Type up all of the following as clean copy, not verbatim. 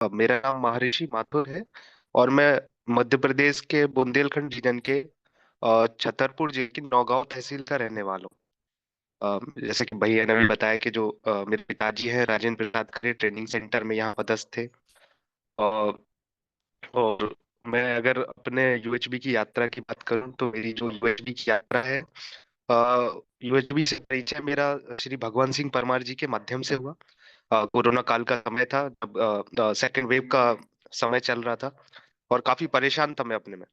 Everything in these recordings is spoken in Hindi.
मेरा नाम महर्षि माथुर है और मैं मध्य प्रदेश के बुंदेलखंड रीजन के छतरपुर जिले की नौगांव तहसील का रहने वाला हूँ। जैसे कि भैया ने भी बताया कि जो मेरे पिताजी हैं राजेंद्र प्रसाद खरे ट्रेनिंग सेंटर में यहाँ पदस्थ थे। अ, और मैं अगर अपने यूएचबी की यात्रा की बात करूं तो मेरी जो यूएचबी की यात्रा है, यूएचबी से परिचय मेरा श्री भगवान सिंह परमार जी के माध्यम से हुआ। कोरोना काल का समय था जब सेकेंड वेव का समय चल रहा था और काफी परेशान था मैं अपने में।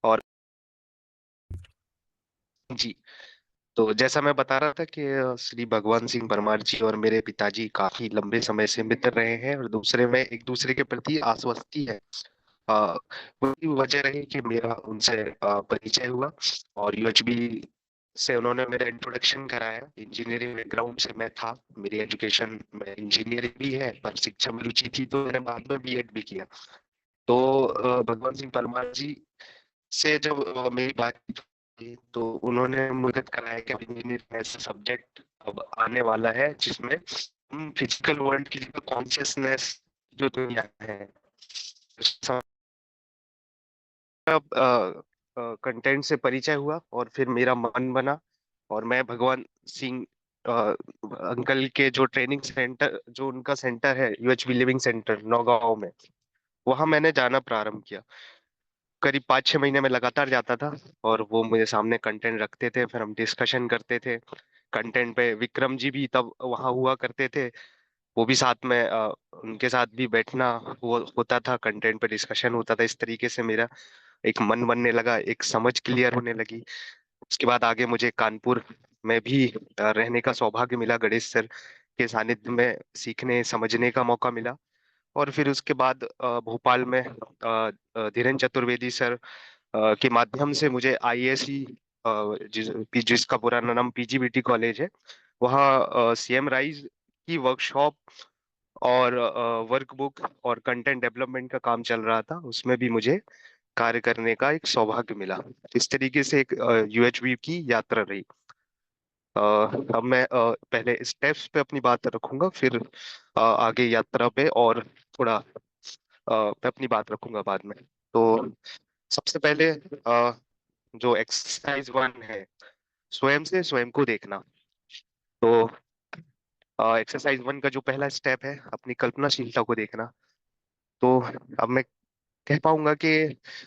और जी, तो जैसा मैं बता रहा था कि श्री भगवान सिंह परमार जी और मेरे पिताजी काफी लंबे समय से मित्र रहे हैं और दूसरे में एक दूसरे के प्रति आश्वस्ति है। अ, वही वजह रही कि मेरा उनसे परिचय हुआ और यूएचबी से उन्होंने मेरा इंट्रोडक्शन कराया। इंजीनियरिंग बैकग्राउंड से मैं था, मेरी एजुकेशन में इंजीनियरिंग भी है पर शिक्षा में रुचि थी तो मैंने बाद में बीएड भी किया। तो भगवान सिंह परमार जी से जब मेरी बातचीत हुई तो उन्होंने मुझे कराया कि इंजीनियरिंग ऐसा सब्जेक्ट अब आने वाला है जिसमें हम फिजिकल वर्ल्ड की जो कॉन्शियसनेस जो दुनिया है कंटेंट से परिचय हुआ और फिर मेरा मन बना और मैं भगवान सिंह अंकल के जो ट्रेनिंग सेंटर जो उनका सेंटर है यूएचबी लिविंग सेंटर नौगांव में, वहां मैंने जाना प्रारंभ किया। करीब 5-6 महीने में लगातार जाता था और वो मुझे सामने कंटेंट रखते थे, फिर हम डिस्कशन करते थे कंटेंट पे। विक्रम जी भी तब वहां हुआ करते थे, वो भी साथ में उनके साथ भी बैठना होता था, कंटेंट पे डिस्कशन होता था। इस तरीके से मेरा एक मन बनने लगा, एक समझ क्लियर होने लगी। उसके बाद आगे मुझे कानपुर में भी रहने का सौभाग्य मिला, गणेश सर के सानिध्य में सीखने समझने का मौका मिला। और फिर उसके बाद भोपाल में धीरेन्द्र चतुर्वेदी सर के माध्यम से मुझे आईएससी जिसका पुराना नाम पीजीबीटी कॉलेज है, वहाँ सीएम राइज की वर्कशॉप और वर्कबुक और कंटेंट डेवलपमेंट का काम चल रहा था, उसमें भी मुझे कार्य करने का एक सौभाग्य मिला। इस तरीके से एक यूएचबी की यात्रा रही। अब मैं पहले स्टेप्स पे अपनी बात रखूंगा, फिर आगे यात्रा पे और थोड़ा मैं अपनी बात रखूंगा बाद में। तो सबसे पहले जो एक्सरसाइज 1 है, स्वयं से स्वयं को देखना। तो एक्सरसाइज 1 का जो पहला स्टेप है अपनी कल्पनाशीलता को देखना। तो अब मैं कह पाऊंगा कि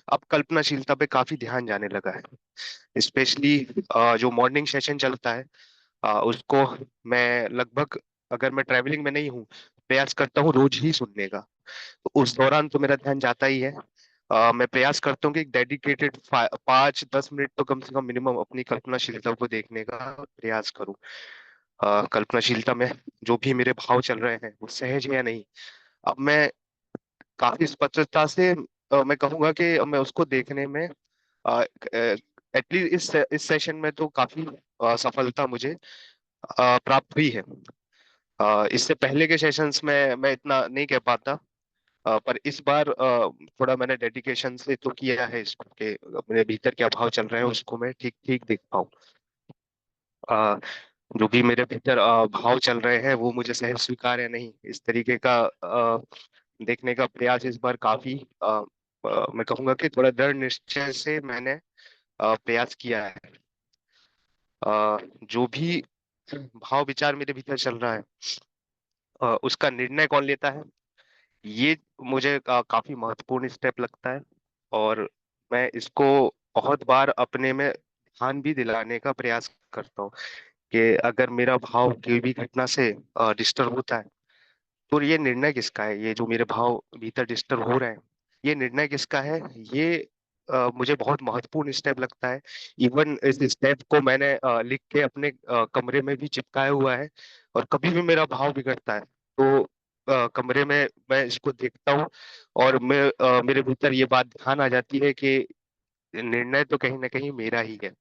अब कल्पनाशीलता पे काफी ध्यान जाने लगा है। स्पेशली जो मॉर्निंग सेशन चलता है उसको मैं लगभग, अगर मैं ट्रैवलिंग में नहीं हूँ, प्रयास करता हूँ रोज ही सुनने का। तो उस दौरान तो मेरा ध्यान जाता ही है। मैं प्रयास करता हूँ कि एक डेडिकेटेड 5-10 मिनट तो कम से कम मिनिमम अपनी कल्पनाशीलता को देखने का प्रयास करूँ। कल्पनाशीलता में जो भी मेरे भाव चल रहे हैं वो सहज है या नहीं, अब मैं काफी स्पष्टता से मैं कहूंगा कि मैं उसको देखने में एटलीस्ट इस सेशन में तो काफी सफलता मुझे प्राप्त हुई है। इससे पहले के सेशंस में मैं इतना नहीं कह पाता, पर इस बार थोड़ा मैंने डेडिकेशन से तो किया है इसको कि मेरे भीतर क्या भाव चल रहे हैं उसको मैं ठीक ठीक देख पाऊँ। जो भी मेरे भीतर भाव चल रहे हैं वो मुझे सहज स्वीकार है नहीं, इस तरीके का देखने का प्रयास इस बार काफी मैं कहूंगा कि थोड़ा दृढ़ निश्चय से मैंने प्रयास किया है। जो भी भाव विचार मेरे भीतर चल रहा है उसका निर्णय कौन लेता है, ये मुझे काफी महत्वपूर्ण स्टेप लगता है। और मैं इसको बहुत बार अपने में ध्यान भी दिलाने का प्रयास करता हूँ कि अगर मेरा भाव कोई भी घटना से डिस्टर्ब होता है तो ये निर्णय किसका है, ये जो मेरे भाव भीतर डिस्टर्ब हो रहे हैं ये निर्णय किसका है। ये मुझे बहुत महत्वपूर्ण स्टेप लगता है। इवन इस स्टेप को मैंने लिख के अपने कमरे में भी चिपकाया हुआ है। और कभी भी मेरा भाव बिगड़ता है तो कमरे में मैं इसको देखता हूँ और मेरे भीतर ये बात ध्यान आ जाती है कि निर्णय तो कहीं ना कहीं मेरा ही है।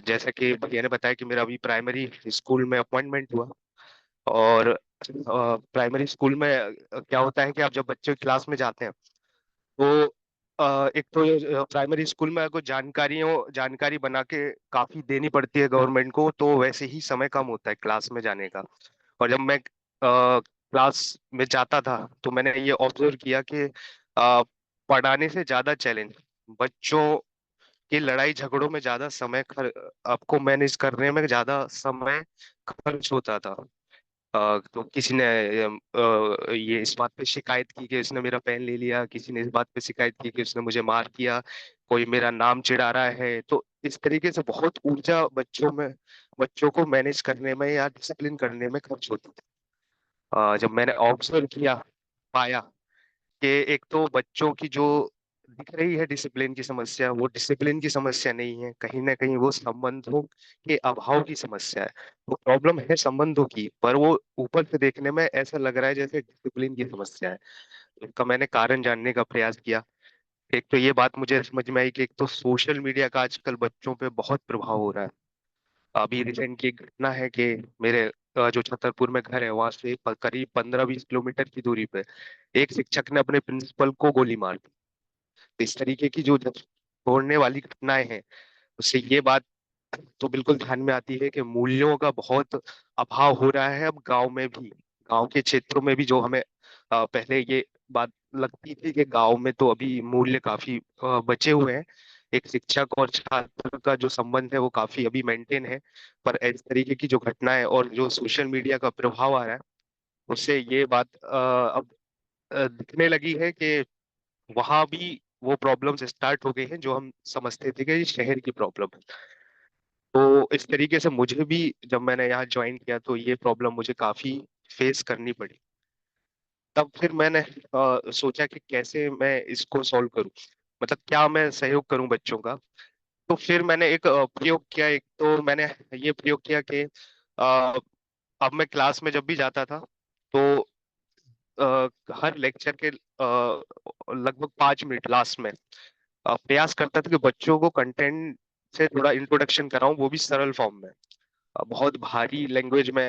जैसा कि भैया ने बताया कि मेरा अभी प्राइमरी स्कूल में अपॉइंटमेंट हुआ। और प्राइमरी स्कूल में क्या होता है कि आप जब बच्चे क्लास में जाते हैं तो एक तो प्राइमरी स्कूल में अगर जानकारी बना के काफी देनी पड़ती है गवर्नमेंट को, तो वैसे ही समय कम होता है क्लास में जाने का। और जब मैं क्लास में जाता था तो मैंने ये ऑब्जर्व किया कि आ, पढ़ाने से ज्यादा चैलेंज बच्चों के लड़ाई झगड़ों में ज्यादा आपको मैनेज करने में ज्यादा समय खर्च होता था। तो किसी ने ये इस बात पे शिकायत की कि उसने मेरा पेन ले लिया, किसी ने इस बात पे शिकायत की कि उसने मुझे मार दिया, कोई मेरा नाम चिढ़ा रहा है। तो इस तरीके से बहुत ऊर्जा बच्चों को मैनेज करने में या डिसिप्लिन करने में खर्च होती थी। जब मैंने ऑब्जर्व किया, पाया कि एक तो बच्चों की जो दिख रही है डिसिप्लिन की समस्या, वो डिसिप्लिन की समस्या नहीं है, कहीं ना कहीं वो संबंधों के अभाव की समस्या है। वो प्रॉब्लम है संबंधों की, पर वो ऊपर से देखने में ऐसा लग रहा है जैसे डिसिप्लिन की समस्या है। इसका मैंने कारण जानने का प्रयास किया। एक तो ये बात मुझे समझ में आई कि एक तो सोशल मीडिया का आजकल बच्चों पे बहुत प्रभाव हो रहा है। अभी रिसेंट की एक घटना है कि मेरे जो छतरपुर में घर है वहां से करीब 15-20 किलोमीटर की दूरी पे एक शिक्षक ने अपने प्रिंसिपल को गोली मार दी। तो इस तरीके की जो छोड़ने वाली घटनाएं हैं, उससे ये बात तो बिल्कुल ध्यान में आती है कि मूल्यों का बहुत अभाव हो रहा है अब गांव में भी। गांव के क्षेत्रों में भी जो हमें पहले ये बात लगती थी कि गांव में तो अभी मूल्य काफी बचे हुए हैं, एक शिक्षक और छात्र का जो संबंध है वो काफी अभी मेंटेन है। पर इस तरीके की जो घटनाएं और जो सोशल मीडिया का प्रभाव आ रहा है, उससे ये बात अब दिखने लगी है कि वहां भी वो प्रॉब्लम्स स्टार्ट हो गई हैं जो हम समझते थे कि ये शहर की प्रॉब्लम है। तो इस तरीके से मुझे भी जब मैंने यहाँ ज्वाइन किया तो ये प्रॉब्लम मुझे काफी फेस करनी पड़ी। तब फिर मैंने सोचा कि कैसे मैं इसको सॉल्व करूं, मतलब क्या मैं सहयोग करूं बच्चों का। तो फिर मैंने एक प्रयोग किया। एक तो मैंने ये प्रयोग किया कि अ, अब मैं क्लास में जब भी जाता था तो हर लेक्चर के लगभग 5 मिनट लास्ट में प्रयास करता था कि बच्चों को कंटेंट से थोड़ा इंट्रोडक्शन कराऊं, वो भी सरल फॉर्म में। बहुत भारी लैंग्वेज में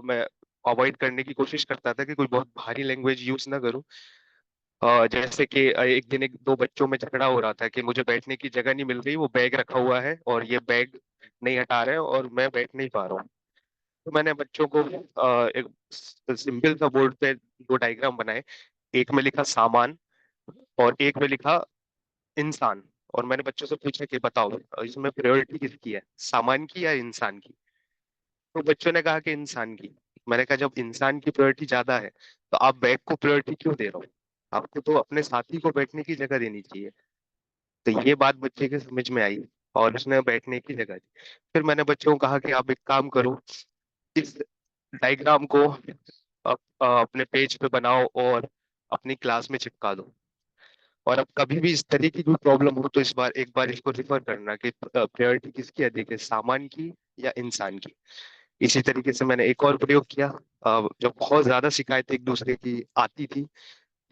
मैं अवॉइड करने की कोशिश करता था कि कोई बहुत भारी लैंग्वेज यूज ना करूं। जैसे कि एक दिन एक दो बच्चों में झगड़ा हो रहा था कि मुझे बैठने की जगह नहीं मिल रही, वो बैग रखा हुआ है और ये बैग नहीं हटा रहे हैं और मैं बैठ नहीं पा रहा हूँ। तो मैंने बच्चों को एक सिंपल सा बोर्ड पे दो डायग्राम बनाए। एक में लिखा सामान और एक में लिखा इंसान। और मैंने बच्चों से पूछा कि बताओ इसमें प्रायोरिटी किसकी है, सामान की या इंसान की। तो बच्चों ने कहा कि इंसान की। मैंने कहा जब इंसान की प्रायोरिटी ज्यादा है तो आप बैग को प्रायोरिटी क्यों दे रहे हो, आपको तो अपने साथी को बैठने की जगह देनी चाहिए। तो ये बात बच्चे के समझ में आई और उसने बैठने की जगह दी। फिर मैंने बच्चों को कहा कि आप एक काम करो, इस डायग्राम को अपने पेज पे बनाओ और अपनी क्लास में चिपका दो। और अब कभी भी इस तरह की कोई प्रॉब्लम हो तो इस बार एक बार इसको रिफर करना कि प्रायोरिटी किसकी अधिक है, सामान की या इंसान की। इसी तरीके से मैंने एक और प्रयोग किया। जब बहुत ज्यादा शिकायत एक दूसरे की आती थी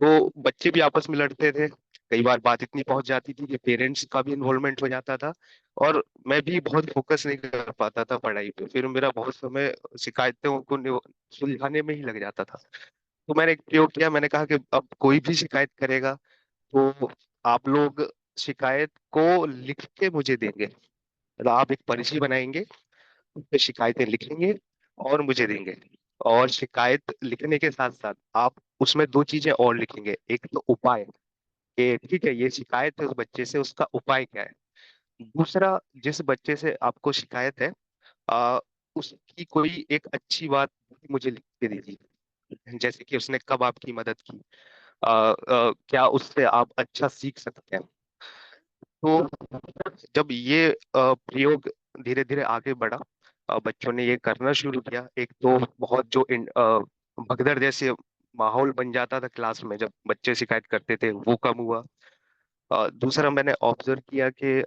तो बच्चे भी आपस में लड़ते थे। कई बार बात इतनी पहुंच जाती थी कि पेरेंट्स का भी इन्वॉल्वमेंट हो जाता था और मैं भी बहुत फोकस नहीं कर पाता था पढ़ाई पे। फिर मेरा बहुत समय शिकायतों को सुलझाने में ही लग जाता था। तो मैंने एक प्रयोग किया, मैंने कहा कि अब कोई भी शिकायत करेगा तो आप लोग शिकायत को लिख के मुझे देंगे। मतलब आप एक पर्ची बनाएंगे, उस पे शिकायतें लिखेंगे और मुझे देंगे। और शिकायत लिखने के साथ साथ आप उसमें दो चीजें और लिखेंगे। एक तो उपाय कि ठीक है ये शिकायत है उस बच्चे से, उसका उपाय क्या है। दूसरा, जिस बच्चे से आपको शिकायत है आ, उसकी कोई एक अच्छी बात मुझे लिख के दीजिए। जैसे कि उसने कब आपकी मदद की, क्या उससे आप अच्छा सीख सकते हैं। तो जब ये प्रयोग धीरे धीरे आगे बढ़ा, बच्चों ने ये करना शुरू किया, एक तो बहुत जो भगदड़ जैसे माहौल बन जाता था क्लास में जब बच्चे शिकायत करते थे वो कम हुआ। दूसरा मैंने ऑब्जर्व किया कि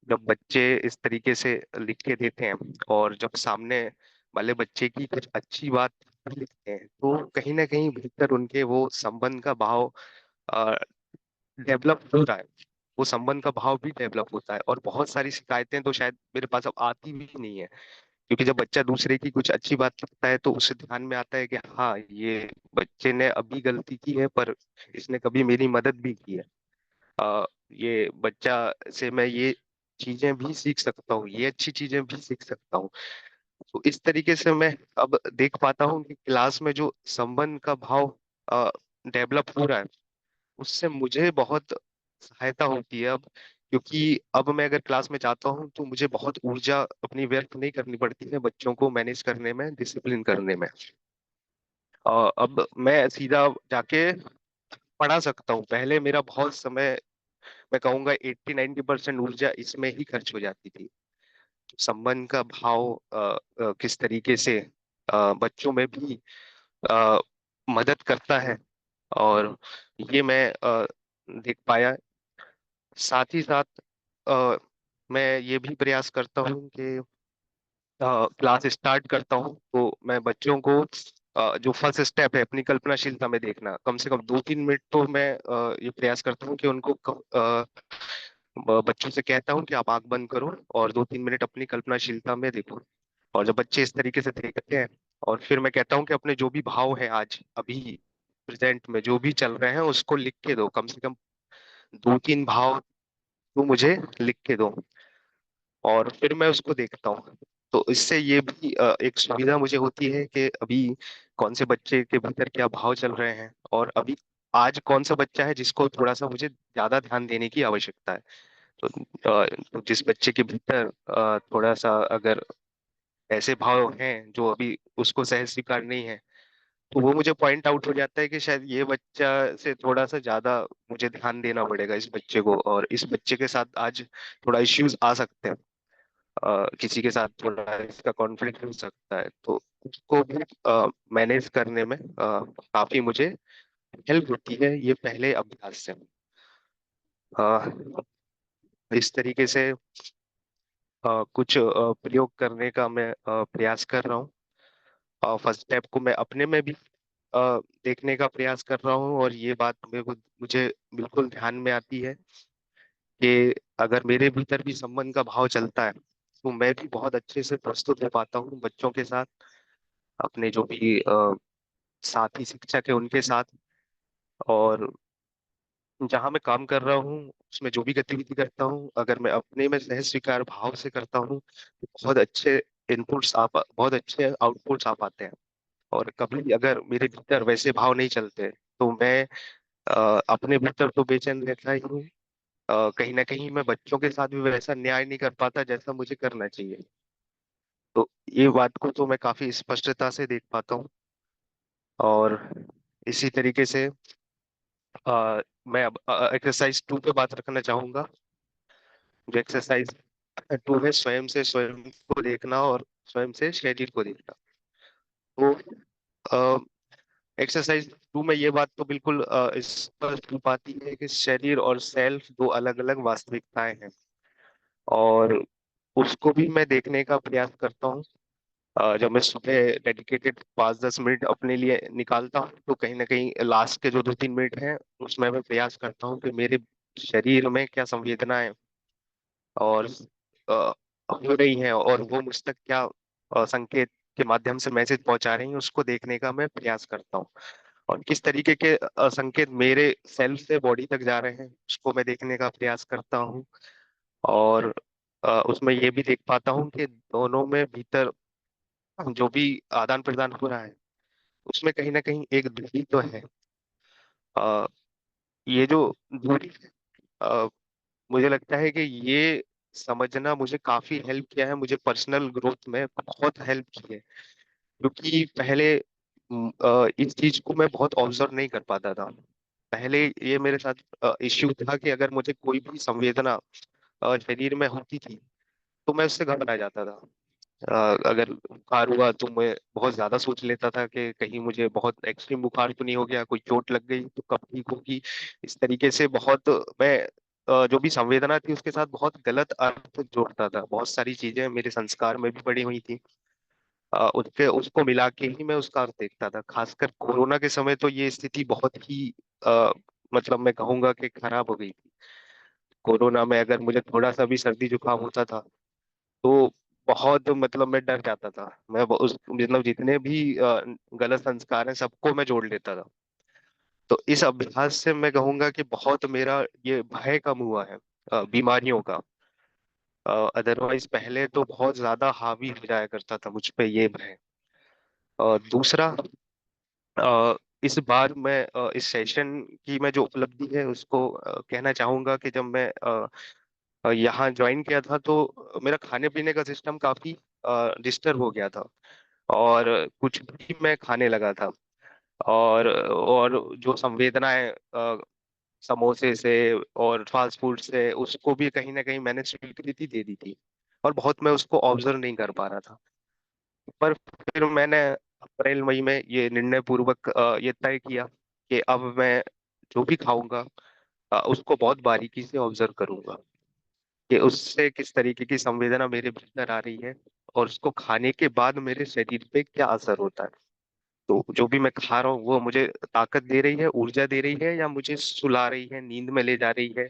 जब बच्चे इस तरीके से लिख के देते हैं और जब सामने वाले बच्चे की कुछ अच्छी बात लिखते हैं तो कहीं ना कहीं भीतर उनके वो संबंध का भाव डेवलप हो रहा है। वो संबंध का भाव भी डेवलप होता है और बहुत सारी शिकायतें तो शायद मेरे पास अब आती भी नहीं है, क्योंकि जब बच्चा दूसरे की कुछ अच्छी बात लिखता है तो उसे ध्यान में आता है कि हाँ ये बच्चे ने अभी गलती की है पर इसने कभी मेरी मदद भी की है। ये बच्चा से मैं ये चीजें भी सीख सकता हूँ, ये अच्छी चीजें भी सीख सकता हूँ। तो इस तरीके से मैं अब देख पाता हूँ कि क्लास में जो संबंध का भाव डेवलप हो रहा है, उससे मुझे बहुत सहायता होती है अब। क्योंकि अब मैं अगर क्लास में जाता हूँ तो मुझे बहुत ऊर्जा अपनी व्यर्थ नहीं करनी पड़ती है बच्चों को मैनेज करने में, डिसिप्लिन करने में। अब मैं सीधा जाके पढ़ा सकता हूँ। पहले मेरा बहुत समय, मैं कहूंगा 80-90% ऊर्जा इसमें ही खर्च हो जाती थी। संबंध का भाव किस तरीके से बच्चों में भी अ, मदद करता है, और ये मैं देख पाया। साथ ही साथ अ, मैं ये भी प्रयास करता हूँ कि क्लास स्टार्ट करता हूँ तो मैं बच्चों को जो फर्स्ट स्टेप है अपनी कल्पनाशीलता में देखना, कम से कम 2-3 मिनट तो मैं ये प्रयास करता हूँ कि उनको बच्चों से कहता हूँ कि आप आंख बंद करो और 2-3 मिनट अपनी कल्पनाशीलता में देखो। और जब बच्चे इस तरीके से देखते हैं, और फिर मैं कहता हूँ कि अपने जो भी भाव है आज अभी प्रेजेंट में जो भी चल रहे हैं उसको लिख के दो, कम से कम 2-3 भाव तो मुझे लिख के दो, और फिर मैं उसको देखता हूँ। तो इससे ये भी एक सुविधा मुझे होती है कि अभी कौन से बच्चे के भीतर क्या भाव चल रहे हैं, और अभी आज कौन सा बच्चा है जिसको थोड़ा सा मुझे ज्यादा ध्यान देने की आवश्यकता है। तो तो जिस बच्चे के भीतर थोड़ा सा अगर ऐसे भाव हैं जो अभी उसको सहज स्वीकार नहीं है, तो वो मुझे पॉइंट आउट हो जाता है कि शायद ये बच्चा से थोड़ा सा ज्यादा मुझे ध्यान देना पड़ेगा इस बच्चे को, और इस बच्चे के साथ आज थोड़ा इश्यूज आ सकते हैं। किसी के साथ थोड़ा इसका कॉन्फ्लिक्ट हो सकता है, तो उसको भी मैनेज करने में काफी मुझे हेल्प होती है ये पहले अभ्यास से। अ, इस तरीके से कुछ प्रयोग करने का मैं प्रयास कर रहा हूँ। फर्स्ट स्टेप को मैं अपने में भी देखने का प्रयास कर रहा हूँ, और ये बात मुझे बिल्कुल ध्यान में आती है कि अगर मेरे भीतर भी संबंध का भाव चलता है तो मैं भी बहुत अच्छे से प्रस्तुत हो पाता हूँ बच्चों के साथ, अपने जो भी साथी शिक्षक है उनके साथ, और जहाँ मैं काम कर रहा हूँ उसमें जो भी गतिविधि करता हूँ अगर मैं अपने में सहज स्वीकार भाव से करता हूँ तो बहुत अच्छे आउटपुट्स आ पाते हैं। और कभी अगर मेरे भीतर वैसे भाव नहीं चलते तो मैं अपने भीतर तो बेचैन रहता ही हूँ, कहीं ना कहीं मैं बच्चों के साथ भी वैसा न्याय नहीं कर पाता जैसा मुझे करना चाहिए। तो ये बात को तो मैं काफी स्पष्टता से देख पाता हूँ। और इसी तरीके से मैं अब एक्सरसाइज 2 पे बात रखना चाहूंगा। जो एक्सरसाइज 2 है, स्वयं से स्वयं को देखना और स्वयं से शरीर को देखना। तो एक्सरसाइज 2 में ये बात तो बिल्कुल स्पष्ट हो पाती है कि शरीर और सेल्फ दो अलग अलग वास्तविकताएं हैं, और उसको भी मैं देखने का प्रयास करता हूँ। जब मैं सुबह डेडिकेटेड 5-10 मिनट अपने लिए निकालता हूँ तो कहीं ना कहीं लास्ट के जो 2-3 मिनट हैं उसमें मैं प्रयास करता हूँ कि मेरे शरीर में क्या संवेदनाएं और हो रही हैं, और वो मुझ तक क्या संकेत के माध्यम से मैसेज पहुंचा रही हैं उसको देखने का मैं प्रयास करता हूँ। और किस तरीके के संकेत मेरे सेल्फ से बॉडी तक जा रहे हैं उसको मैं देखने का प्रयास करता हूँ। और उसमें ये भी देख पाता हूँ कि दोनों में भीतर जो भी आदान प्रदान हो रहा है उसमें कहीं ना कहीं एक दूरी तो है। अ, ये जो दूरी है, मुझे लगता है कि ये समझना मुझे काफी हेल्प किया है, मुझे पर्सनल ग्रोथ में बहुत हेल्प की है। क्योंकि पहले इस चीज को मैं बहुत ऑब्जर्व नहीं कर पाता था। पहले ये मेरे साथ इश्यू था कि अगर मुझे कोई भी संवेदना शरीर में होती थी तो मैं उससे घबरा जाता था। अगर बुखार हुआ तो मैं बहुत ज्यादा सोच लेता था कि कहीं मुझे बहुत एक्सट्रीम बुखार तो नहीं हो गया, कोई चोट लग गई तो कब ठीक होगी। इस तरीके से बहुत मैं जो भी संवेदना थी उसके साथ बहुत गलत अर्थ जोड़ता था। बहुत सारी चीजें मेरे संस्कार में भी पड़ी हुई थी, उसके उसको मिला के ही मैं उसका अर्थ देखता था। खासकर कोरोना के समय तो ये स्थिति बहुत ही अ, मतलब मैं कहूंगा कि खराब हो गई थी। कोरोना में अगर मुझे थोड़ा सा भी सर्दी जुकाम होता था तो बहुत मतलब मैं डर जाता था। मैं उस मतलब जितने भी गलत संस्कार हैं सबको मैं जोड़ लेता था। तो इस अभ्यास से मैं कहूंगा कि बहुत मेरा ये भय कम हुआ है बीमारियों का। अदरवाइज पहले तो बहुत ज्यादा हावी हो जाया करता था मुझ पे ये भय। दूसरा, अ, इस बार मैं इस सेशन की मैं जो उपलब्धि है उसको कहना चाहूंगा कि जब मैं यहाँ ज्वाइन किया था तो मेरा खाने पीने का सिस्टम काफी डिस्टर्ब हो गया था। और कुछ भी मैं खाने लगा था। और जो संवेदनाएं समोसे से और फास्ट फूड से, उसको भी कहीं ना कहीं मैंने स्वीकृति दे दी थी। और बहुत मैं उसको ऑब्जर्व नहीं कर पा रहा था। पर फिर मैंने अप्रैल मई में ये निर्णय पूर्वक ये तय किया कि अब मैं जो भी खाऊंगा उसको बहुत बारीकी से ऑब्जर्व करूंगा कि उससे किस तरीके की संवेदना मेरे भीतर आ रही है, और उसको खाने के बाद मेरे शरीर पे क्या असर होता है। तो जो भी मैं खा रहा हूँ वो मुझे ताकत दे रही है, ऊर्जा दे रही है, या मुझे सुला रही है, नींद में ले जा रही है,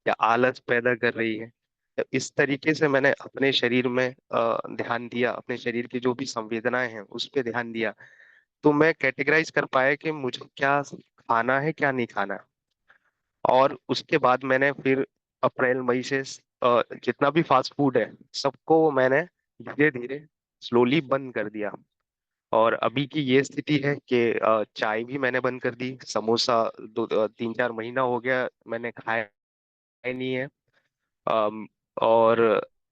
या आलस पैदा कर रही है। तो इस तरीके से मैंने अपने शरीर में ध्यान दिया, अपने शरीर की जो भी संवेदनाएं हैं उस पर ध्यान दिया। तो मैं कैटेगराइज कर पाया कि मुझे क्या खाना है, क्या नहीं खाना है। और उसके बाद मैंने फिर अप्रैल मई से जितना भी फास्ट फूड है सबको मैंने धीरे धीरे स्लोली बंद कर दिया। और अभी की ये स्थिति है कि चाय भी मैंने बंद कर दी। समोसा 3-4 महीना हो गया मैंने खाया ही नहीं है। अम, और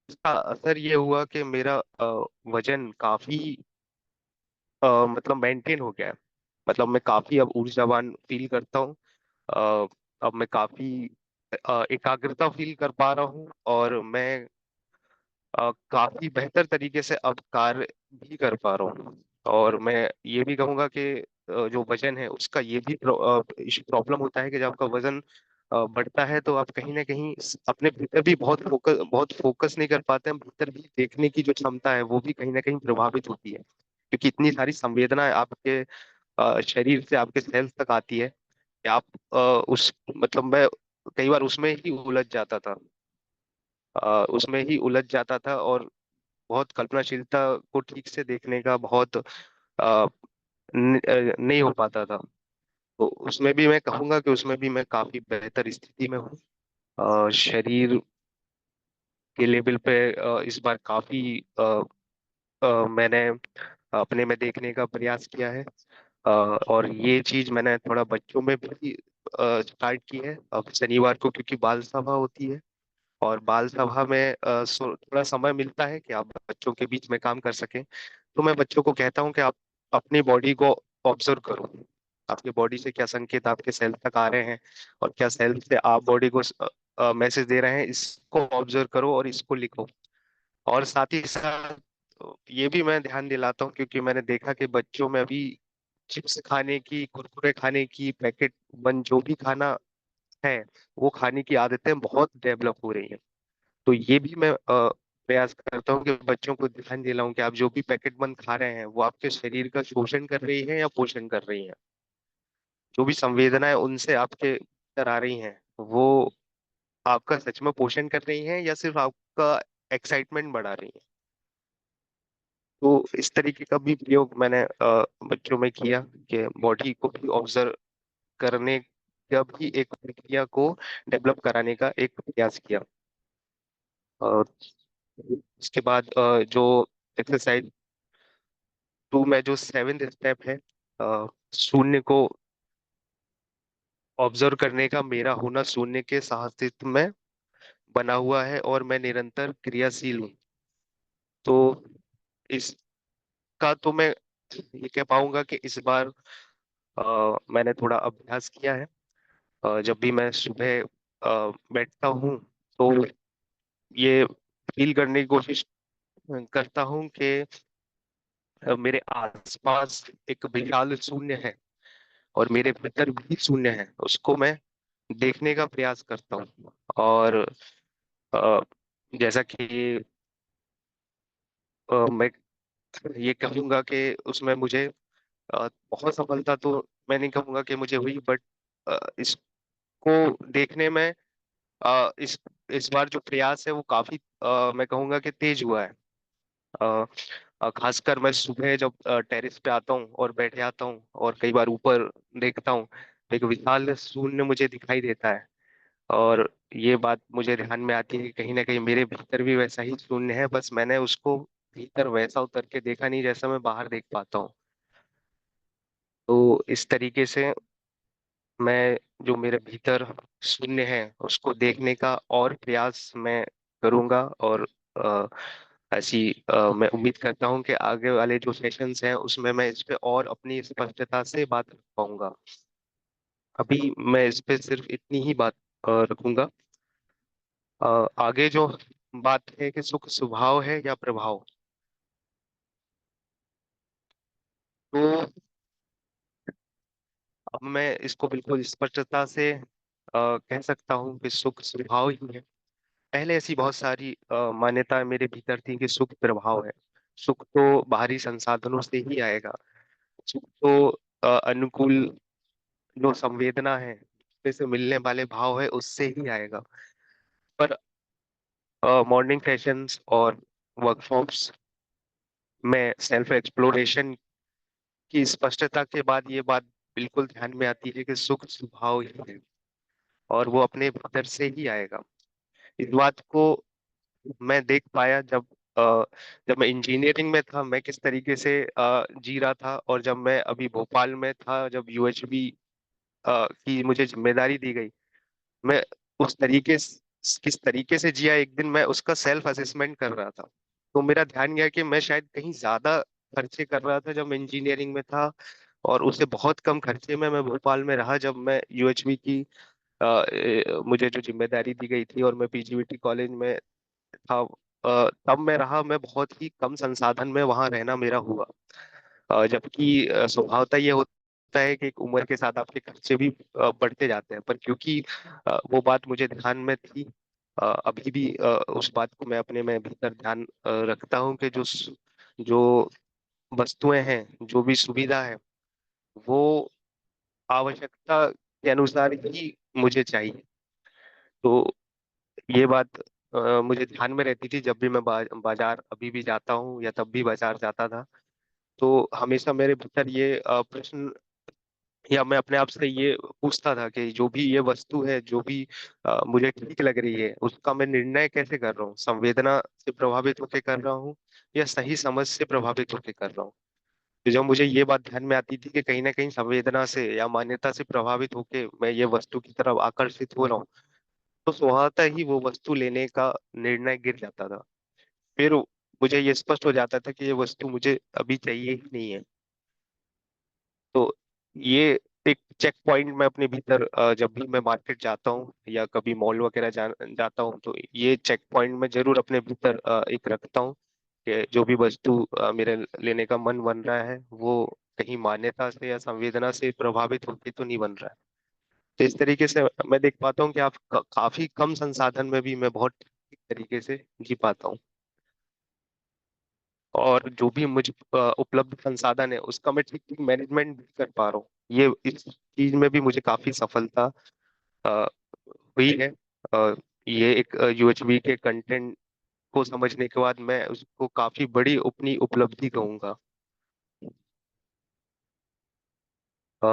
इसका असर ये हुआ कि मेरा वजन काफी मतलब मेंटेन हो गया है। मतलब मैं काफी अब ऊर्जावान फील करता हूँ। अ, अब मैं काफी एकाग्रता फील कर पा रहा हूँ, और मैं काफी बेहतर तरीके से अब कार्य भी कर पा रहा हूँ। और मैं ये भी कहूंगा कि जो वजन है उसका ये भी प्रॉब्लम होता है कि जब आपका वजन बढ़ता है तो आप कहीं ना कहीं अपने भीतर भी बहुत फोकस नहीं कर पाते हैं। भीतर भी देखने की जो क्षमता है वो भी कहीं ना कहीं प्रभावित होती है, क्योंकि इतनी सारी संवेदनाएं आपके शरीर से आपके सेल्स तक आती है कि आप उस मतलब मैं कई बार उसमें ही उलझ जाता था, और बहुत कल्पनाशीलता को ठीक से देखने का बहुत नहीं हो पाता था। तो उसमें भी मैं कहूंगा कि उसमें भी मैं काफी बेहतर स्थिति में हूँ। शरीर के लेवल पे इस बार काफी मैंने अपने में देखने का प्रयास किया है। और ये चीज मैंने थोड़ा बच्चों में भी स्टार्ट की है। अब शनिवार को क्योंकि बाल सभा होती है, और बाल सभा में थोड़ा समय मिलता है कि आप बच्चों के बीच में काम कर सकें। तो मैं बच्चों को कहता हूँ कि आप अपनी बॉडी को ऑब्जर्व करो। आपकी बॉडी से क्या संकेत आपके सेल तक आ रहे हैं, और क्या सेल से आप बॉडी को मैसेज दे रहे हैं, इसको ऑब्जर्व करो और इसको लिखो। और साथ ही साथ ये भी मैं ध्यान दिलाता हूँ, क्योंकि मैंने देखा कि बच्चों में अभी चिप्स खाने की, कुरकुरे खाने की, पैकेट बंद जो भी खाना है वो खाने की आदतें बहुत डेवलप हो रही हैं। तो ये भी मैं प्रयास करता हूँ कि बच्चों को ध्यान दिलाऊं कि आप जो भी पैकेट बंद खा रहे हैं वो आपके शरीर का शोषण कर रही है या पोषण कर रही है। जो भी संवेदनाएं उनसे आपके अंदर आ रही हैं वो आपका सच में पोषण कर रही हैं या सिर्फ आपका एक्साइटमेंट बढ़ा रही है। तो इस तरीके का भी प्रयोग मैंने बच्चों में किया कि बॉडी को भी ऑब्जर्व करने का भी एक प्रक्रिया को डेवलप कराने का एक प्रयास किया। और उसके बाद जो एक्सरसाइज टू में जो सेवेंथ स्टेप है, शून्य को ऑब्जर्व करने का, मेरा होना शून्य के साहसित्व में बना हुआ है और मैं निरंतर क्रियाशील हूँ। तो इसका तो मैं ये कह पाऊंगा कि इस बार मैंने थोड़ा अभ्यास किया है। जब भी मैं सुबह बैठता हूँ तो ये फील करने की कोशिश करता हूँ कि मेरे आसपास एक विशाल शून्य है, और मेरे भीतर भी शून्य है, उसको मैं देखने का प्रयास करता हूँ। और अ, जैसा कि मैं ये कहूंगा कि उसमें मुझे बहुत सफलता तो मैं नहीं कहूंगा कि मुझे हुई, बट इसको देखने में इस बार जो प्रयास है वो काफी मैं कहूंगा कि तेज हुआ है। अ, खासकर मैं सुबह जब टेरेस पे आता हूँ और बैठ जाता हूँ और कई बार ऊपर देखता हूँ तो एक विशाल शून्य मुझे दिखाई देता है। और ये बात मुझे ध्यान में आती है कि कहीं ना कहीं मेरे भीतर भी वैसा ही शून्य है, बस मैंने उसको भीतर वैसा उतर के देखा नहीं जैसा मैं बाहर देख पाता हूँ। तो इस तरीके से मैं जो मेरे भीतर शून्य है उसको देखने का और प्रयास मैं करूंगा। और अ, ऐसी मैं उम्मीद करता हूँ कि आगे वाले जो सेशंस हैं उसमें मैं इस पे और अपनी स्पष्टता से बात रख पाऊंगा। अभी मैं इस पे सिर्फ इतनी ही बात रखूंगा। आगे जो बात है कि सुख स्वभाव है या प्रभाव, तो अब मैं इसको बिल्कुल स्पष्टता से कह सकता हूँ कि सुख स्वभाव ही है। पहले ऐसी बहुत सारी मान्यताएं मेरे भीतर थी कि सुख प्रभाव है। सुख तो बाहरी संसाधनों से ही आएगा। सुख तो अनुकूल जो संवेदना है, उसमें से मिलने वाले भाव है, उससे ही आएगा। पर मॉर्निंग सेशंस और वर्कशॉप्स में सेल्फ एक्सप्लोरेशन की स्पष्टता के बाद ये बात बिल्कुल ध्यान में आती है कि सुख स्वभाव ही है और वो अपने भीतर से ही आएगा। इस बात को मैं देख पाया जब मैं इंजीनियरिंग में था, मैं किस तरीके से जी रहा था, और जब मैं अभी भोपाल में था, जब यूएचबी की मुझे जिम्मेदारी दी गई, मैं उस तरीके किस तरीके से जिया, एक दिन मैं उसका सेल्फ असेसमेंट कर रहा था। तो मेरा ध्यान गया कि मैं शायद कहीं ज्यादा खर्चे कर रहा था जब मैं इंजीनियरिंग में था, और उससे बहुत कम खर्चे में मैं भोपाल में रहा जब मैं यूएचबी की मुझे जो जिम्मेदारी दी गई थी और मैं पीजीवीटी कॉलेज में था। तब मैं रहा, मैं बहुत ही कम संसाधन में वहां रहना मेरा हुआ। जबकि स्वभावतः ये होता है कि एक उम्र के साथ आपके खर्चे भी बढ़ते जाते हैं, पर क्योंकि वो बात मुझे ध्यान में थी, अभी भी उस बात को मैं अपने में भीतर ध्यान रखता हूँ कि जो वस्तुएं हैं, जो भी सुविधा है, वो आवश्यकता के अनुसार ही मुझे चाहिए। तो ये बात मुझे ध्यान में रहती थी जब भी मैं बाजार अभी भी जाता हूँ या तब भी बाजार जाता था। तो हमेशा मेरे भीतर ये प्रश्न, या मैं अपने आप से ये पूछता था कि जो भी ये वस्तु है, जो भी मुझे ठीक लग रही है, उसका मैं निर्णय कैसे कर रहा हूँ? संवेदना से प्रभावित होकर कर रहा हूँ या सही समझ से प्रभावित होकर कर रहा हूँ? तो जब मुझे ये बात ध्यान में आती थी कि कहीं ना कहीं संवेदना से या मान्यता से प्रभावित होकर मैं ये वस्तु की तरफ आकर्षित हो रहा हूँ, तो स्वतः ही वो वस्तु लेने का निर्णय गिर जाता था। फिर मुझे ये स्पष्ट हो जाता था कि ये वस्तु मुझे अभी चाहिए ही नहीं है। तो ये एक चेक पॉइंट मैं अपने भीतर जब भी मैं मार्केट जाता हूँ या कभी मॉल वगैरह जाता हूँ, तो ये चेक पॉइंट मैं जरूर अपने भीतर एक रखता हूँ कि जो भी वस्तु मेरे लेने का मन बन रहा है, वो कहीं मान्यता से या संवेदना से प्रभावित होकर तो नहीं बन रहा है। तो इस तरीके से मैं देख पाता हूँ कि आप काफी कम संसाधन में भी मैं बहुत ठीक तरीके से जी पाता हूँ। और जो भी मुझे उपलब्ध संसाधन है उसका मैं ठीक ठीक मैनेजमेंट भी कर पा रहा हूँ। ये इस चीज में भी मुझे काफी सफलता अ, हुई है। अ, ये एक यूएचबी के कंटेंट को समझने के बाद मैं उसको काफी बड़ी अपनी उपलब्धि कहूंगा। अ,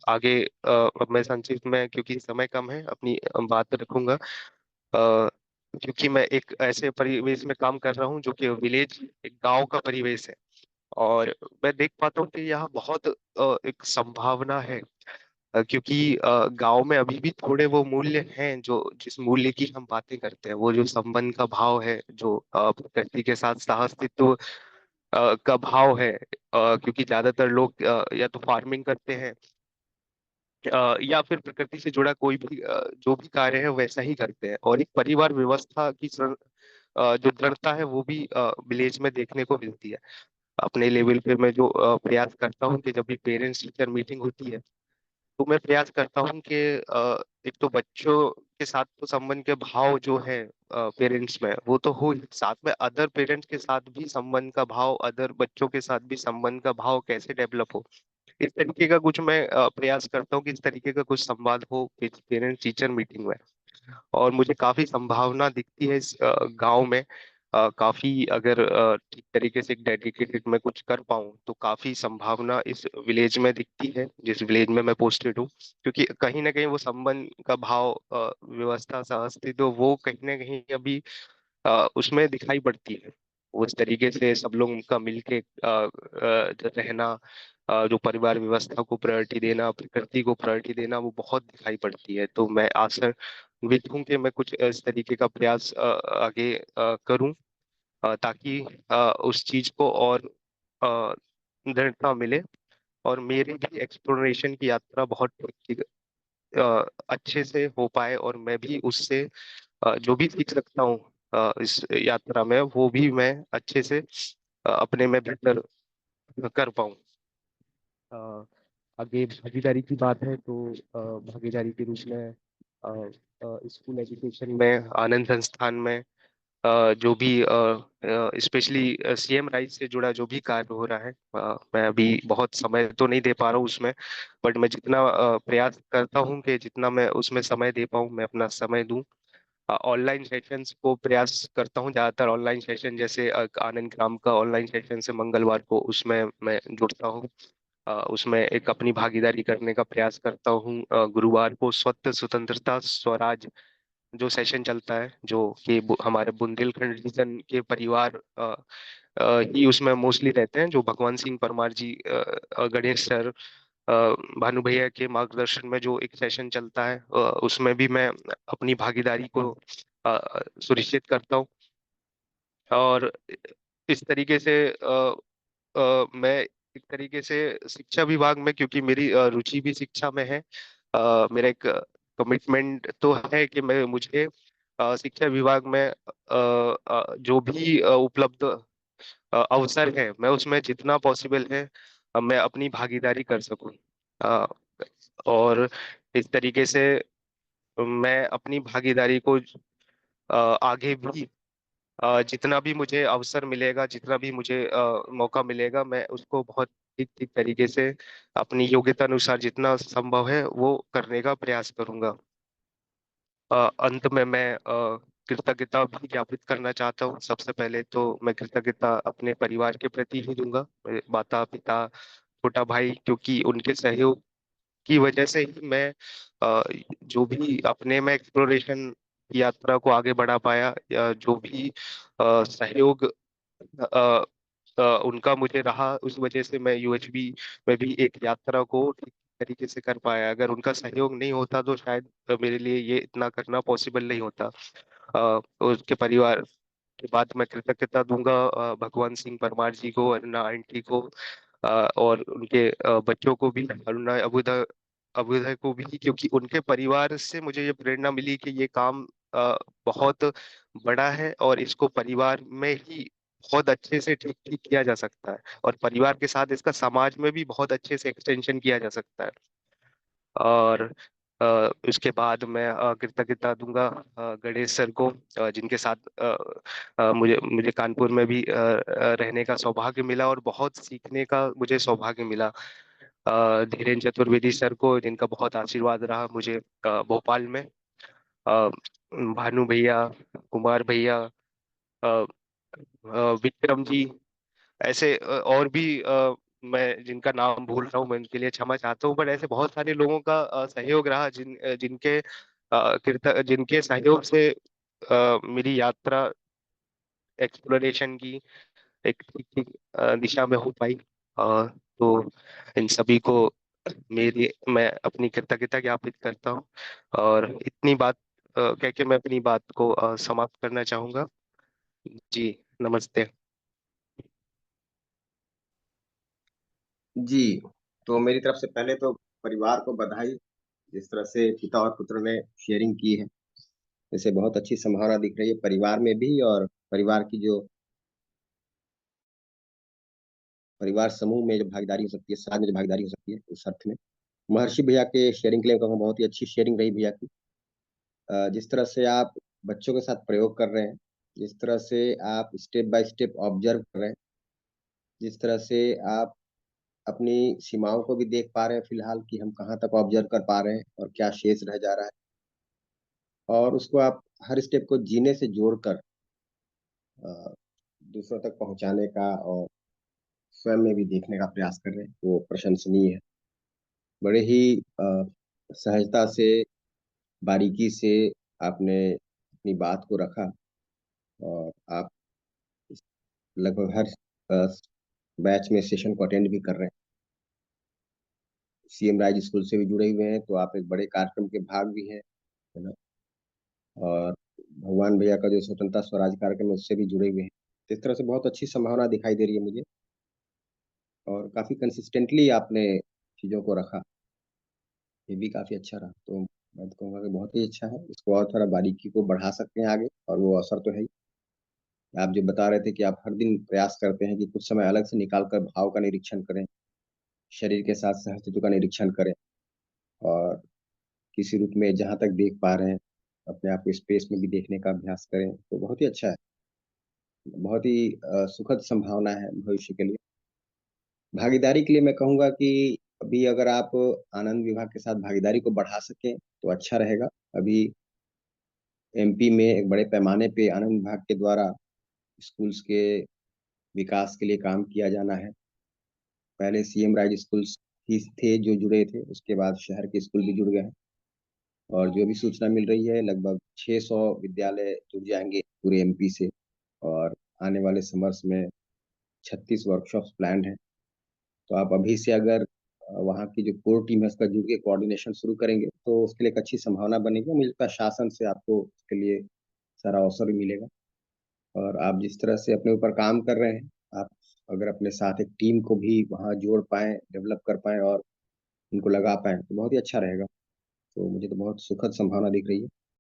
आगे अब मैं संक्षिप्त में, क्योंकि समय कम है, अपनी बात रखूंगा। क्योंकि मैं एक ऐसे परिवेश में काम कर रहा हूँ जो कि विलेज, एक गांव का परिवेश है, और मैं देख पाता हूँ कि यहाँ बहुत एक संभावना है। क्योंकि गांव में अभी भी थोड़े वो मूल्य हैं जो जिस मूल्य की हम बातें करते हैं, वो जो संबंध का भाव है, जो प्रकृति के साथ सहअस्तित्व का भाव है। क्योंकि ज्यादातर लोग या तो फार्मिंग करते हैं या फिर प्रकृति से जुड़ा कोई भी जो भी कार्य है वैसा ही करते हैं, और एक परिवार व्यवस्था की जो दृढ़ता है वो भी विलेज में देखने को मिलती है। अपने लेवल पे मैं जो प्रयास करता हूँ कि जब भी पेरेंट्स टीचर मीटिंग होती है, तो मैं प्रयास करता हूँ कि एक तो बच्चों के साथ तो संबंध के भाव जो है पेरेंट्स में, वो तो हो ही, साथ में अदर पेरेंट्स के साथ भी संबंध का भाव, अदर बच्चों के साथ भी संबंध का भाव कैसे डेवलप हो, इस तरीके का कुछ मैं प्रयास करता हूँ कि इस तरीके का कुछ संवाद हो पेरेंट्स टीचर मीटिंग में। और मुझे काफी संभावना दिखती है इस गांव में। काफी अगर ठीक तरीके से डेडिकेटेड मैं कुछ कर पाऊँ तो काफी संभावना इस विलेज में दिखती है जिस विलेज में मैं पोस्टेड हूँ। क्योंकि कहीं ना कहीं वो संबंध का भाव, व्यवस्था, सहअस्तित्व, वो कहीं ना कहीं अभी उसमें दिखाई पड़ती है। उस तरीके से सब लोग का मिलके रहना, जो परिवार व्यवस्था को प्रायोरिटी देना, प्रकृति को प्रायोरिटी देना, वो बहुत दिखाई पड़ती है। तो मैं आशान्वित हूँ कि मैं कुछ इस तरीके का प्रयास आगे करूं, ताकि उस चीज को और अ, दृढ़ता मिले, और मेरी भी एक्सप्लोरेशन की यात्रा बहुत अच्छे से हो पाए, और मैं भी उससे जो भी सीख सकता हूँ इस यात्रा में, वो भी मैं अच्छे से अपने में बेहतर कर पाऊँ। अ, आगे भागीदारी की बात है तो भागीदारी के रूप में स्कूल एजुकेशन में, आनंद संस्थान में जो भी स्पेशली सीएम राइज से जुड़ा जो भी कार्य हो रहा है, मैं अभी बहुत समय तो नहीं दे पा रहा हूँ उसमें, बट मैं जितना प्रयास करता हूँ कि जितना मैं उसमें समय दे पाऊँ, मैं अपना समय दूं। ऑनलाइन सेशंस को प्रयास करता हूँ, ज्यादातर ऑनलाइन सेशन, जैसे आनंद ग्राम का ऑनलाइन सेशन से मंगलवार को उसमें मैं जुड़ता हूँ। उसमें एक अपनी भागीदारी करने का प्रयास करता हूँ। गुरुवार को स्वतः स्वतंत्रता स्वराज जो सेशन चलता है, जो कि हमारे बुंदेलखंड रीजन के परिवार ही उसमें मोस्टली रहते हैं, जो भगवान सिंह परमार जी, गणेश सर, भानु भैया के मार्गदर्शन में जो एक सेशन चलता है, उसमें भी मैं अपनी भागीदारी को सुनिश्चित करता हूँ। और इस तरीके से मैं एक तरीके से शिक्षा विभाग में, क्योंकि मेरी रुचि भी शिक्षा में है, मेरा एक कमिटमेंट तो है कि मैं मुझे शिक्षा विभाग में जो भी उपलब्ध अवसर है, मैं उसमें जितना पॉसिबल है मैं अपनी भागीदारी कर सकूं। अ, और इस तरीके से मैं अपनी भागीदारी को आगे भी जितना भी मुझे अवसर मिलेगा, जितना भी मुझे मौका मिलेगा, मैं उसको बहुत ठीक ठीक तरीके से अपनी योग्यता अनुसार जितना संभव है वो करने का प्रयास करूंगा। अंत में मैं कृतज्ञता भी ज्ञापित करना चाहता हूँ। सबसे पहले तो मैं कृतज्ञता अपने परिवार के प्रति ही दूंगा, मेरे माता पिता, छोटा भाई, क्योंकि उनके सहयोग की वजह से ही मैं जो भी अपने में एक्सप्लोरेशन की यात्रा को आगे बढ़ा पाया, या जो भी सहयोग अ, उनका मुझे रहा, उस वजह से मैं यूएचबी में भी एक यात्रा को ठीक तरीके से कर पाया। अगर उनका सहयोग नहीं होता तो शायद मेरे लिए ये इतना करना पॉसिबल नहीं होता। उसके परिवार के बाद मैं कृतज्ञता दूंगा भगवान सिंह परमार जी को, अरुणा आंटी को, और उनके बच्चों को भी, अरुणा, अभुदय, अभुदय को भी, क्योंकि उनके परिवार से मुझे ये प्रेरणा मिली कि ये काम बहुत बड़ा है, और इसको परिवार में ही बहुत अच्छे से ठीक ठीक किया जा सकता है, और परिवार के साथ इसका समाज में भी बहुत अच्छे से एक्सटेंशन किया जा सकता है। और उसके बाद मैं कृतज्ञता दूंगा गणेश सर को, जिनके साथ मुझे मुझे कानपुर में भी रहने का सौभाग्य मिला, और बहुत सीखने का मुझे सौभाग्य मिला। धीरेन्द्र चतुर्वेदी सर को, जिनका बहुत आशीर्वाद रहा मुझे भोपाल में। अ, भानु भैया, कुमार भैया, विक्रम जी, ऐसे और भी मैं जिनका नाम भूल रहा हूँ, मैं उनके लिए क्षमा चाहता हूँ, बट ऐसे बहुत सारे लोगों का सहयोग रहा, जिनके सहयोग से मेरी यात्रा एक्सप्लोरेशन की एक ठीक ठीक दिशा में हो पाई। तो इन सभी को मैं अपनी कृतज्ञता ज्ञापित करता हूँ, और इतनी बात कह के मैं अपनी बात को समाप्त करना चाहूंगा। जी, नमस्ते। जी। तो मेरी तरफ से पहले तो परिवार को बधाई, जिस तरह से पिता और पुत्र ने शेयरिंग की है, इसे बहुत अच्छी संभावना दिख रही है परिवार में भी, और परिवार की जो परिवार समूह में जो भागीदारी हो सकती है, समाज में जो भागीदारी हो सकती है, उस अर्थ में महर्षि भैया के शेयरिंग के लिए कहूँ, बहुत ही अच्छी शेयरिंग रही भैया की। जिस तरह से आप बच्चों के साथ प्रयोग कर रहे हैं, जिस तरह से आप स्टेप बाय स्टेप ऑब्जर्व कर रहे हैं, जिस तरह से आप अपनी सीमाओं को भी देख पा रहे हैं फिलहाल, कि हम कहाँ तक ऑब्जर्व कर पा रहे हैं और क्या शेष रह जा रहा है, और उसको आप हर स्टेप को जीने से जोड़कर अ, दूसरों तक पहुंचाने का और स्वयं में भी देखने का प्रयास कर रहे हैं, वो प्रशंसनीय है। बड़े ही सहजता से, बारीकी से आपने अपनी बात को रखा, और आप लगभग हर बैच में सेशन को अटेंड भी कर रहे हैं। सीएम राइज स्कूल से भी जुड़े हुए हैं, तो आप एक बड़े कार्यक्रम के भाग भी हैं, है ना। और भगवान भैया का जो स्वतंत्रता स्वराज कार्यक्रम है उससे भी जुड़े हुए हैं। तो इस तरह से बहुत अच्छी संभावना दिखाई दे रही है मुझे, और काफी कंसिस्टेंटली आपने चीजों को रखा, ये भी काफी अच्छा रहा। तो मैं तो कहूँगा कि बहुत ही अच्छा है, इसको और थोड़ा बारीकी को बढ़ा सकते हैं आगे, और वो अवसर तो है ही। आप जो बता रहे थे कि आप हर दिन प्रयास करते हैं कि कुछ समय अलग से निकाल कर भाव का निरीक्षण करें, शरीर के साथ सहअस्तित्व का निरीक्षण करें, और किसी रूप में जहाँ तक देख पा रहे हैं अपने आप को स्पेस में भी देखने का अभ्यास करें, तो बहुत ही अच्छा है। बहुत ही सुखद संभावना है भविष्य के लिए। भागीदारी के लिए मैं कहूँगा कि अभी अगर आप आनंद विभाग के साथ भागीदारी को बढ़ा सकें तो अच्छा रहेगा। अभी एमपी में एक बड़े पैमाने पे आनंद विभाग के द्वारा स्कूल्स के विकास के लिए काम किया जाना है। पहले सीएम राइज स्कूल्स ही थे जो जुड़े थे, उसके बाद शहर के स्कूल भी जुड़ गए हैं, और जो भी सूचना मिल रही है लगभग 600 विद्यालय जुड़ जाएंगे पूरे एमपी से। और आने वाले समर्स में 36 वर्कशॉप्स प्लान्ड हैं। तो आप अभी से अगर वहाँ की जो कोर टीम है उसका जुड़ के कोऑर्डिनेशन शुरू करेंगे तो उसके लिए एक अच्छी संभावना बनेगी। मुझे लगता है शासन से आपको उसके लिए सारा अवसर भी मिलेगा। और आप जिस तरह से अपने ऊपर काम कर रहे हैं, आप अगर अपने साथ एक टीम को भी वहाँ जोड़ पाएं, डेवलप कर पाएं और उनको लगा पाएं तो बहुत ही अच्छा रहेगा। तो मुझे तो बहुत सुखद संभावना दिख रही है।